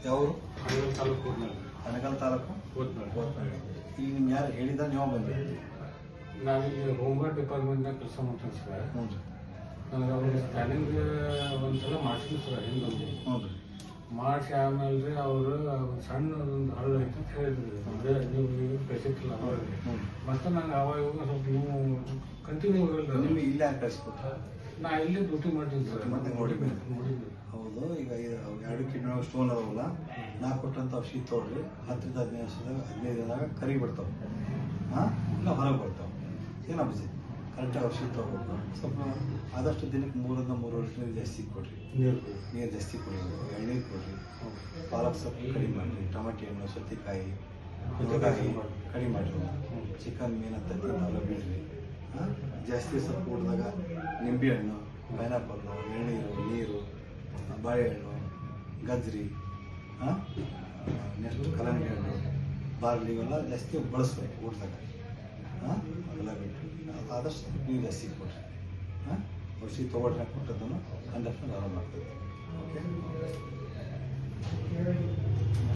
ಯಾವರು? ಹನಗಲ್ ತಾಲೂಕು ಹೋದ್ನಾಳ. ಹನಗಲ್ ತಾಲೂಕು ಹೋದ್ನಾಳ. ಈಗ ನಿಮ್ಗೆ ಯಾರು ಹೇಳಿದ ನೀವು ಬಂದ್ರಿ? ನಾನು ಈಗ ಹೋಮ್ಗಾರ್ಡ್ ಡಿಪಾರ್ಟ್ಮೆಂಟ್ನಾಗ ಕೆಲಸ ಮಾಡ್ತೀನಿ ಸರ್. ಹ್ಞೂ ರೀ. ನನಗೆ ಅವ್ರಿಗೆ ಸ್ಕ್ಯಾನಿಂಗ್ ಒಂದ್ಸಲ ಮಾಡಿಸಿದ್ರು ಸರ್ ಹಿಂದೊಂದು. ಹ್ಞೂ ರೀ. ಮಾಡಿಸಿ ಆಮೇಲೆ ರೀ ಅವರು ಸಣ್ಣ ಒಂದು ಹಳ್ಳು ಐತೆ ಅಂತ ಹೇಳಿದ್ರು. ಅದೇ ನೀವು ಕಳಿಸಿತ್ತಿಲ್ಲ ಅವಾಗ. ಮತ್ತು ನಂಗೆ ಅವಾಗ ಸ್ವಲ್ಪ ನೀವು ಕಂಟಿನ್ಯೂ ಹೋಗಲ್ಲ. ನಿಮಗೆ ಇಲ್ಲಿ ಯಾರು ಕಳಿಸ್ಕೊಟ್ರು? ನಾ ಇಲ್ಲಿ ಡ್ಯೂಟಿ ಮಾಡ್ತೀನಿ ಸರ್. ಮತ್ತೆ ನೋಡಿದ್ವಿ. ನೋಡಿದ್ವಿ. ಹೌದು. ಈಗ 2 ಕಿಡ್ನಿ ಸ್ಟೋನ್ ಅದಾವಲ್ಲ, ನಾ ಕೊಟ್ಟಂಥ ಔಷಧಿ ತೊಗೊಳ್ರಿ. 10ರಿಂದ 15 ದಿನದಾಗ ಕರಿ ಬಿಡ್ತಾವೆ. ಹಾಂ, ಇಲ್ಲ ಹೊರಗೆ ಬರ್ತಾವೆ. ಏನಾಗ್ತದೆ? ಕರೆಕ್ಟಾಗಿ ಔಷಧಿ ತೊಗೋಬೇಕು. ಸ್ವಲ್ಪ ಆದಷ್ಟು ದಿನಕ್ಕೆ 3 ರಿಂದ 3.5 ಲೀಟರ್ ಜಾಸ್ತಿ ಕೊಡ್ರಿ. ನೀರು ಜಾಸ್ತಿ ಕೊಡೋದು, ಎಳ್ನೀರು ಕೊಡ್ರಿ. ಪಾಲಕ್ ಸೊಪ್ಪು ಕಡಿಮೆ ಮಾಡಿರಿ. ಟೊಮೆಟೊ ಹಣ್ಣು, ಸೌತೆಕಾಯಿ, ಕಡಿಮೆ ಮಾಡಿರಿ. ಚಿಕನ್, ಮೀನು, ತತ್ತಿ ಅವೆಲ್ಲ ಬಿಡ್ರಿ. ಹಾಂ, ಜಾಸ್ತಿ ಸ್ವಲ್ಪ ಊಟದಾಗ ನಿಂಬೆ ಹಣ್ಣು, ಪೈನಾಪಲ್ಲು, ಎಳ್ನೀರು, ನೀರು, ಬಾಳೆಹಣ್ಣು, ಗಜ್ರಿ, ನೆಕ್ಸ್ಟ್ ಕಲ್ಲಂಗಡಿ ಹಣ್ಣು, ಬಾರ್ಲಿ ಇವೆಲ್ಲ ಜಾಸ್ತಿ ಬಳಸ್ಬೇಕು ಊಟದಾಗ. ಹಾಂ, ಅವೆಲ್ಲ ಬಿಟ್ಟು ಆದಷ್ಟು ನೀರು ಜಾಸ್ತಿ ಕೊಡ್ರಿ. ಹಾಂ, ಔಷಧಿ ತೊಗೊಳ್ರಿ. ಕೊಟ್ಟದನ್ನು 100% ಆರಾಮ ಆಗ್ತದೆ. ಓಕೆ.